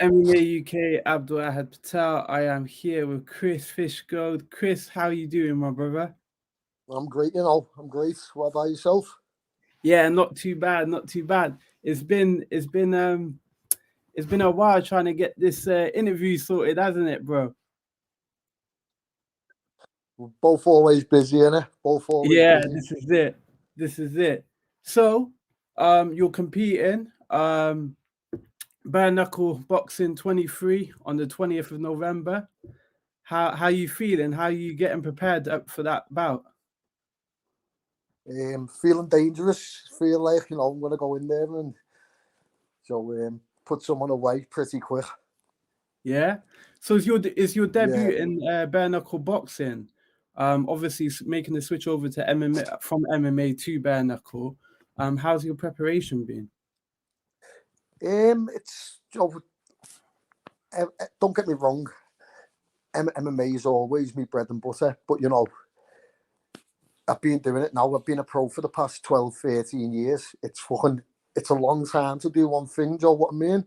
MMA UK, Abdul Ahad Patel. I am here with Chris Fishgold. Chris, how are you doing, my brother? I'm great, I'm great. What about yourself? Yeah, not too bad, not too bad. It's been a while trying to get this interview sorted, hasn't it, bro? We're both always busy, innit? Both always Yeah, busy. this is it. This is it. So, you're competing. Bare knuckle boxing 23 on the 20th of November. How you feeling? How you getting prepared up for that bout? Feeling dangerous. Feel like, I'm going to go in there and put someone away pretty quick. Yeah. So is your Yeah. debut in bare knuckle boxing? Obviously making the switch over to MMA from MMA to bare knuckle. How's your preparation been? It's, don't get me wrong. MMA is always my bread and butter, but, I've been doing it now. I've been a pro for the past 12, 13 years. It's a long time to do one thing, do you know what I mean?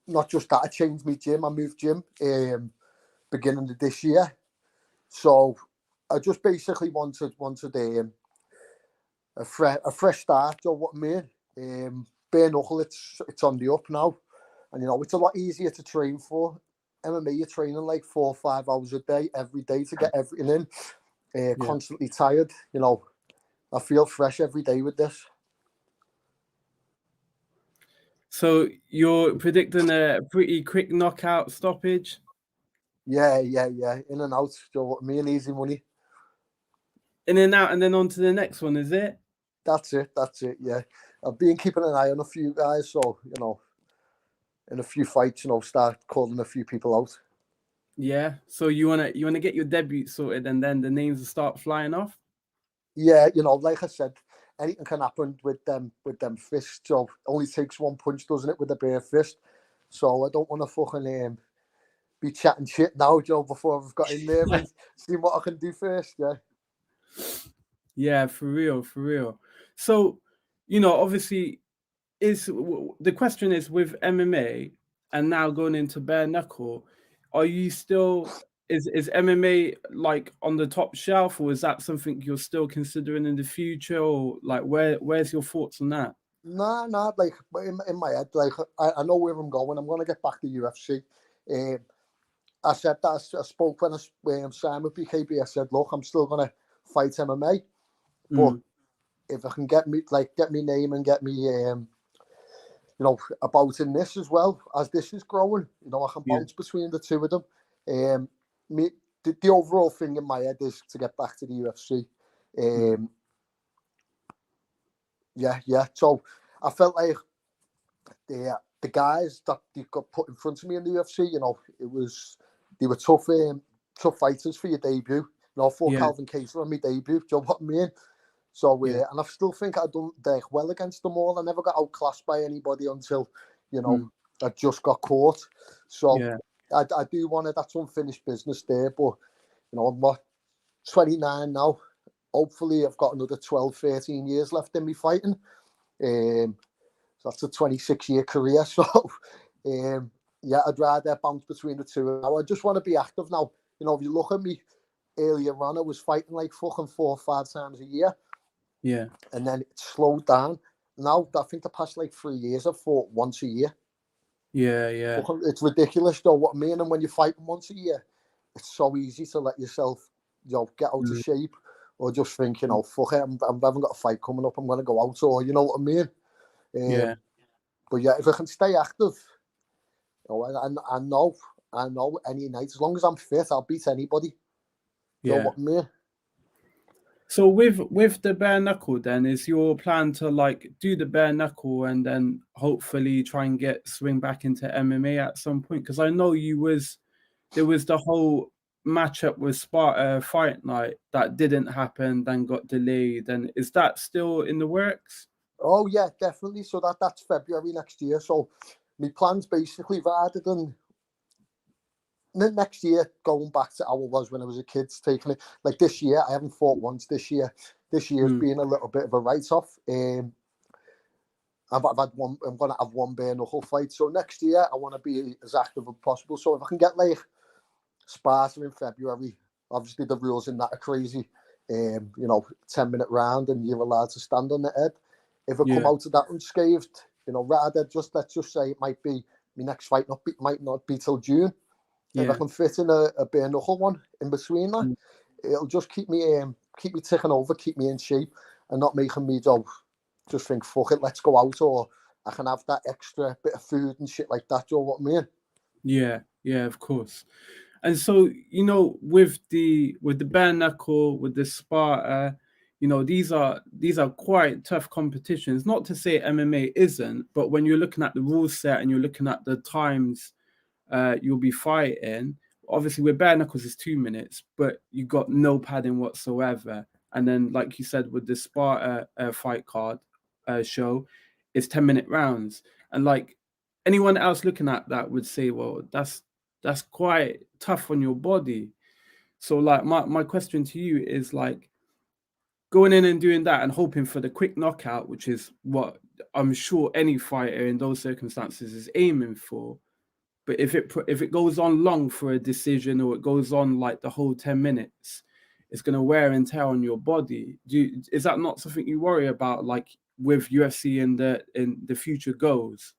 Not just that, I changed my gym. I moved gym beginning of this year. So I just basically wanted a fresh start, do you know what I mean? Bare knuckle, it's on the up now. And, it's a lot easier to train for. MMA, you're training like 4 or 5 hours a day, every day to get everything in. Constantly tired, I feel fresh every day with this. So you're predicting a pretty quick knockout stoppage? Yeah. In and out, do you know what I mean? Easy money. In and out and then on to the next one, is it? That's it, yeah. I've been keeping an eye on a few guys, so, in a few fights, start calling a few people out. Yeah. So you wanna get your debut sorted and then the names will start flying off? Yeah, like I said, anything can happen with them fists. So it only takes one punch, doesn't it, with a bare fist? So I don't want to fucking be chatting shit now, Joe, before I've got in there and see what I can do first. Yeah. Yeah, for real, for real. So, obviously, the question is with MMA and now going into bare knuckle, are you still is MMA like on the top shelf, or is that something you're still considering in the future, or like where's your thoughts on that? Nah, like in my head, like I know where I'm going. I'm gonna get back to UFC. I said that I spoke when I signed with BKB. I said, look, I'm still gonna fight MMA, but if I can get me name and get me about in this as well, as this is growing, I can bounce between the two of them. The overall thing in my head is to get back to the UFC. Yeah. So I felt like the guys that they got put in front of me in the UFC, they were tough fighters for your debut. I fought Calvin Kattar on my debut. Do you know what I mean? So, and I still think I done well against them all. I never got outclassed by anybody until, I just got caught. So, I do want it. That's unfinished business there. But, I'm 29 now. Hopefully, I've got another 12, 13 years left in me fighting. So that's a 26-year career. So, I'd rather bounce between the two. Now, I just want to be active now. If you look at me earlier on, I was fighting like fucking 4 or 5 times a year. Yeah. And then it slowed down. Now, I think the past like 3 years, I've fought once a year. Yeah. It's ridiculous, though, what I mean. And when you're fighting once a year, it's so easy to let yourself, get out of shape or just think, fuck it, I haven't got a fight coming up, I'm going to go out, or you know what I mean? But yeah, if I can stay active, I know any night, as long as I'm fit, I'll beat anybody. You know what I mean? So with the bare knuckle, then is your plan to like do the bare knuckle and then hopefully try and swing back into MMA at some point? Because I know there was the whole matchup with Sparta Fight Night that didn't happen, then got delayed. And is that still in the works? Oh yeah, definitely. So that's February next year. So my plan's basically rather than next year going back to how it was when I was a kid, taking it like this year. I haven't fought once this year. This year's been a little bit of a write-off. I've had one. I'm gonna have one bare knuckle fight. So next year, I want to be as active as possible. So if I can get like Sparta in February, obviously the rules in that are crazy. 10-minute round, and you're allowed to stand on the head. If I come out of that unscathed, rather let's just say it might be my next fight might not be till June. If I can fit in a bare knuckle one in between that, it'll just keep me ticking over, keep me in shape, and not making me just think, fuck it, let's go out, or I can have that extra bit of food and shit like that. Do you know what I mean? Yeah, of course. And so, with the bare knuckle, with the Sparta, these are quite tough competitions. Not to say MMA isn't, but when you're looking at the rule set and you're looking at the times you'll be fighting, obviously with bare knuckles it's 2 minutes, but you got no padding whatsoever. And then, like you said, with the Sparta fight card show, it's 10-minute rounds. And like anyone else looking at that would say, well, that's quite tough on your body. So like my question to you is like, going in and doing that and hoping for the quick knockout, which is what I'm sure any fighter in those circumstances is aiming for. But if it goes on long for a decision, or it goes on like the whole 10 minutes, it's going to wear and tear on your body. Is that not something you worry about, like with UFC in the future goes?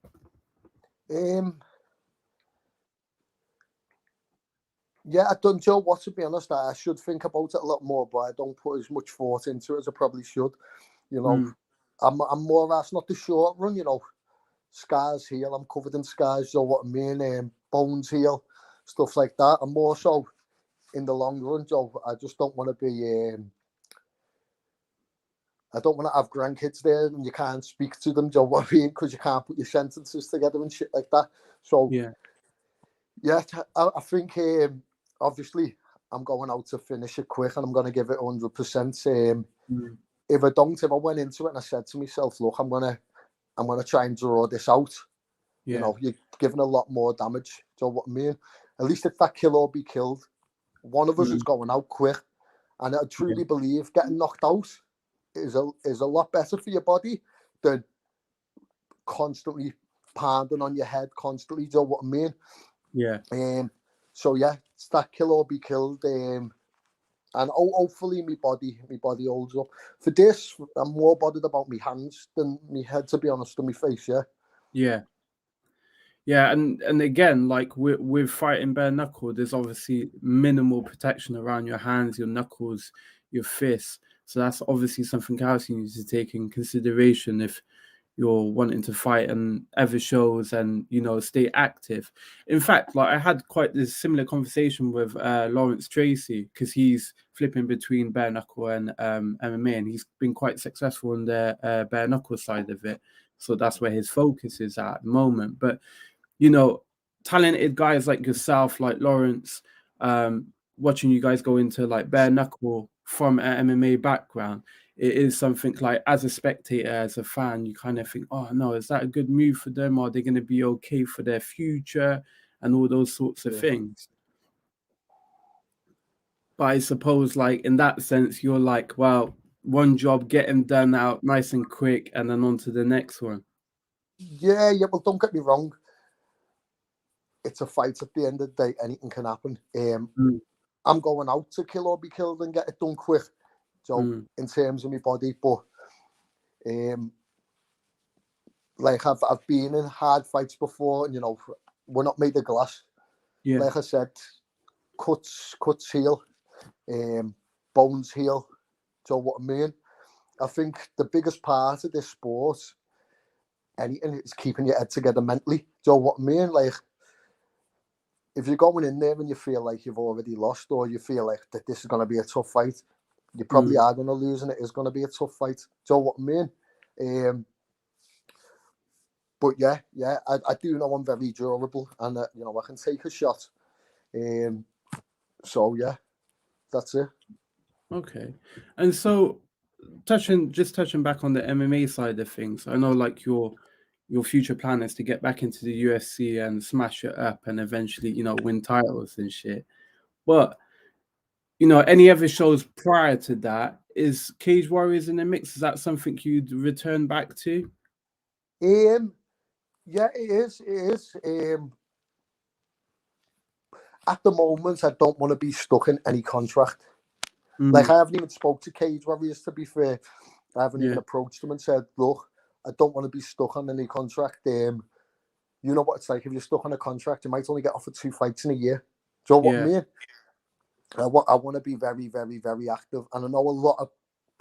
Yeah, I don't know what, to be honest. I should think about it a lot more, but I don't put as much thought into it as I probably should. I'm more or less not the short run. Scars heal. I'm covered in scars. You know what I mean? Bones heal, stuff like that. I'm more so in the long run. I just don't want to be. I don't want to have grandkids there and you can't speak to them. You know what I mean? Because you can't put your sentences together and shit like that. So yeah, I think obviously I'm going out to finish it quick and I'm going to give it 100%. If I went into it and I said to myself, look, I'm gonna try and draw this out. You're giving a lot more damage. Do you know what I mean? At least if that kill or be killed, one of us is going out quick. And I truly believe getting knocked out is a lot better for your body than constantly pounding on your head constantly. Do you know what I mean? So yeah, it's that kill or be killed. And hopefully my body holds up. For this, I'm more bothered about my hands than my head, to be honest, than my face. And again, like with fighting bare knuckle, there's obviously minimal protection around your hands, your knuckles, your fists. So that's obviously something else you need to take in consideration if you're wanting to fight and ever shows and stay active. In fact, like I had quite this similar conversation with Lawrence Tracy, because he's flipping between bare knuckle and MMA, and he's been quite successful in the bare knuckle side of it. So that's where his focus is at the moment. But talented guys like yourself, like Lawrence, watching you guys go into like bare knuckle from an MMA background, it is something like, as a spectator, as a fan, you kind of think, oh no, is that a good move for them? Are they going to be okay for their future and all those sorts of things? But I suppose, like, in that sense, you're like, well, one job, get them done out nice and quick, and then on to the next one. Yeah, well, don't get me wrong. It's a fight at the end of the day. Anything can happen. I'm going out to kill or be killed and get it done quick. So in terms of my body, but like I've been in hard fights before, and we're not made of glass. Like I said, cuts heal, bones heal. So what I mean, I think the biggest part of this sport, anything, is keeping your head together mentally. So what I mean, like, if you're going in there and you feel like you've already lost, or you feel like that this is going to be a tough fight, you probably are going to lose, and it is going to be a tough fight. So what I mean, but yeah, I do know I'm very durable, and I can take a shot. So yeah, that's it. Okay, and so touching back on the MMA side of things, I know like your future plan is to get back into the UFC and smash it up and eventually, win titles and shit. But, any other shows prior to that, is Cage Warriors in the mix? Is that something you'd return back to? Yeah, it is. It is. At the moment, I don't want to be stuck in any contract. Like, I haven't even spoke to Cage Warriors, to be fair. I haven't even approached them and said, look, I don't want to be stuck on any contract. You know what it's like if you're stuck on a contract, you might only get offered 2 fights in a year. Do you know what I mean? I want to be very, very, very active. And I know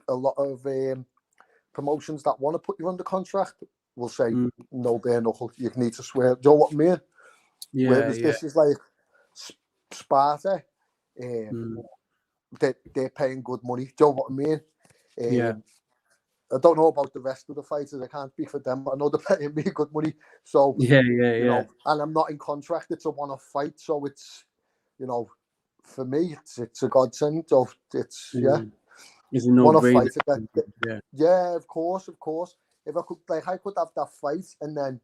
a lot of promotions that want to put you under contract will say, no, bare knuckle, you need to swear. Do you know what I mean? Whereas this is like Sparta. They're paying good money. Do you know what I mean? I don't know about the rest of the fighters. I can't speak for them. I know they're paying me good money. So, you know, and I'm not in contract. It's a one-off fight. So it's, you know, for me, it's a godsend. So it's, It's a one-off no-brainer. fight. Yeah, of course. If I could, like, I could have that fight and then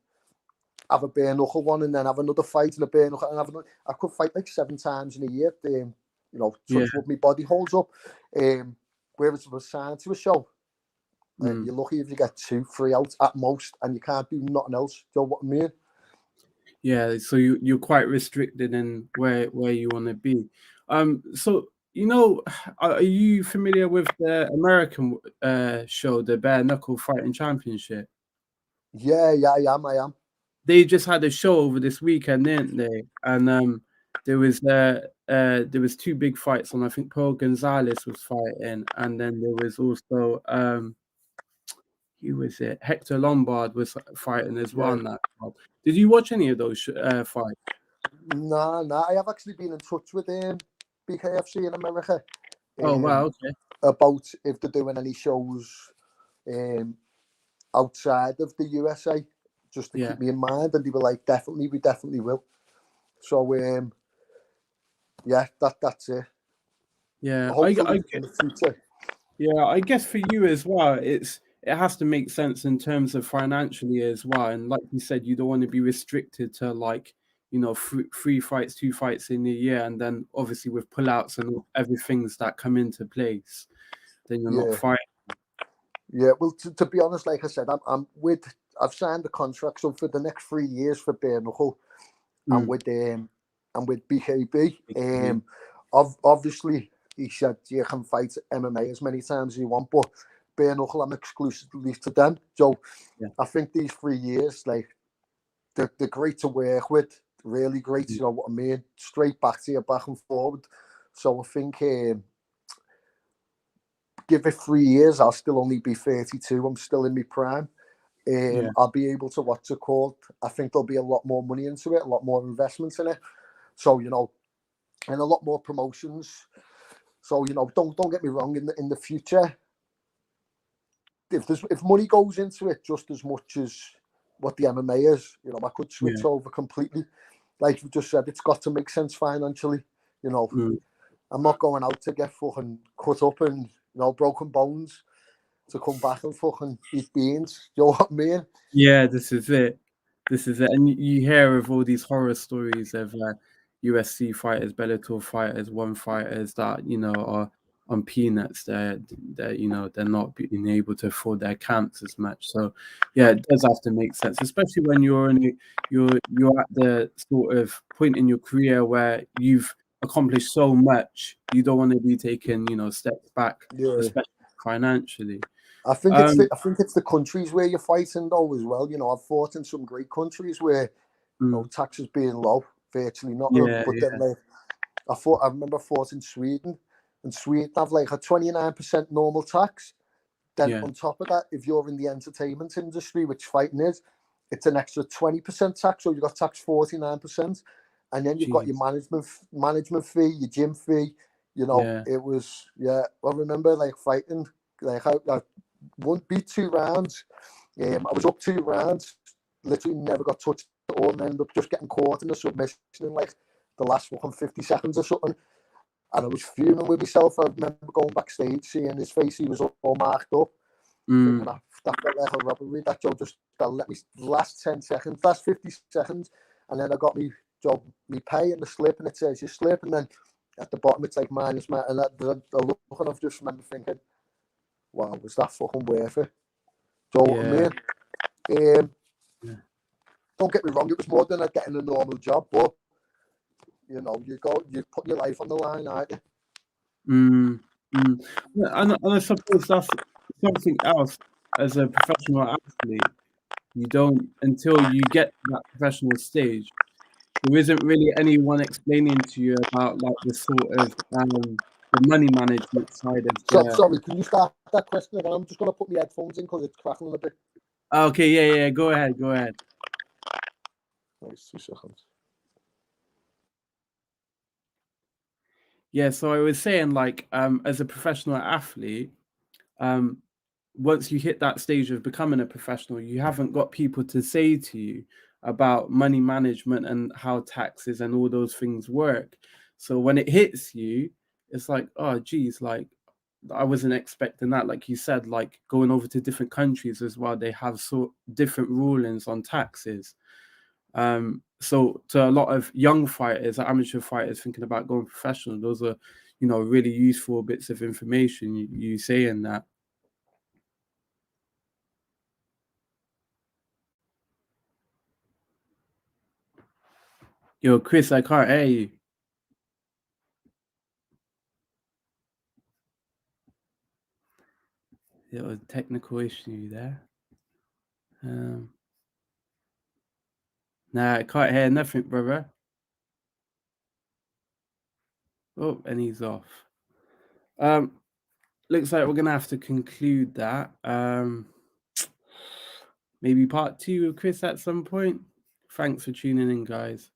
have a bare knuckle one and then have another fight and a bare knuckle and have another. I could fight like 7 times in a year. You know, touch what my body holds up. Whereas if I was signed to a show, you're lucky if you get 2, 3 out at most, and you can't do nothing else. Do you know what I mean? Yeah, so you're quite restricted in where you want to be. So you know, are you familiar with the American show, the Bare Knuckle Fighting Championship? Yeah, I am. They just had a show over this weekend, didn't they? And there was 2 big fights on. I think Paul Gonzalez was fighting, and then there was also who was it? Hector Lombard was fighting as well on that card. Did you watch any of those fights? Nah. I have actually been in touch with BKFC in America. Oh wow, okay. About if they're doing any shows outside of the USA, just to keep me in mind, and they were like, we definitely will. So yeah, that's it. Yeah, hopefully in the future. Yeah, I guess for you as well, it has to make sense in terms of financially as well. And like you said, you don't want to be restricted to, like, you know, 3 fights, 2 fights in a year, and then obviously with pullouts and everything that come into place, then you're not fighting. Yeah, well, to be honest, like I said, I've signed a contract, so for the next 3 years for bare knuckle, and with BKB. Obviously, he said you can fight MMA as many times as you want, but bare knuckle, I'm exclusively to them. So I think these 3 years, like, they're great to work with, really great. You know what I mean? Straight back to you, back and forward. So I think give it 3 years, I'll still only be 32. I'm still in my prime. I'll be able to, what's it called? I think there'll be a lot more money into it, a lot more investments in it. So, you know, and a lot more promotions. So, you know, don't get me wrong. In the future, if money goes into it just as much as what the MMA is, you know, I could switch over completely. Like you just said, it's got to make sense financially. You know, I'm not going out to get fucking cut up and, you know, broken bones to come back and fucking eat beans. You know what I mean? Yeah, this is it. And you hear of all these horror stories of USC fighters, Bellator fighters, one fighters that, you know, are on peanuts. They're you know, they're not being able to afford their camps as much. So yeah, it does have to make sense, especially when you're at the sort of point in your career where you've accomplished so much. You don't want to be taking, you know, steps back, especially financially. I think it's the countries where you're fighting though as well. You know, I've fought in some great countries where, you know, taxes being low, virtually not. But then, like, I remember fought in Sweden, and Sweden have like a 29% normal tax. Then on top of that, if you're in the entertainment industry, which fighting is, it's an extra 20% tax. So you've got taxed 49%, and then you've got your management fee, your gym fee. You know, it was I remember like fighting, like I beat 2 rounds. I was up 2 rounds, literally never got touched at all, and ended up just getting caught in a submission in like the last 50 seconds or something. And I was fuming with myself. I remember going backstage, seeing his face, he was all marked up. Thinking that felt like a robbery. That job just let me last 10 seconds, last 50 seconds, and then I got me pay in the slip, and it says your slip, and then at the bottom it's like minus, and the look, and I've just remember thinking, wow, was that fucking worth it? Do you know what I mean? don't get me wrong, it was more than getting a normal job, but you know, you put your life on the line, aren't you? Yeah, and I suppose that's something else as a professional athlete. You don't, until you get to that professional stage, there isn't really anyone explaining to you about like the sort of the money management side of So, the. sorry, can you start that question again? I'm just going to put my headphones in because it's crackling a bit. Okay, yeah, go ahead. Nice, 2 seconds. Yeah, so I was saying, like, as a professional athlete, once you hit that stage of becoming a professional, you haven't got people to say to you about money management and how taxes and all those things work. So when it hits you, it's like, oh, geez, like I wasn't expecting that. Like you said, like going over to different countries as well, they have so different rulings on taxes. So to a lot of young fighters, amateur fighters thinking about going professional, those are, really useful bits of information you saying that. Yo, Chris, I can't hear you. There was a technical issue there. Nah, I can't hear nothing, brother. Oh, and he's off. Looks like we're gonna have to conclude that. Maybe part 2 with Chris at some point. Thanks for tuning in, guys.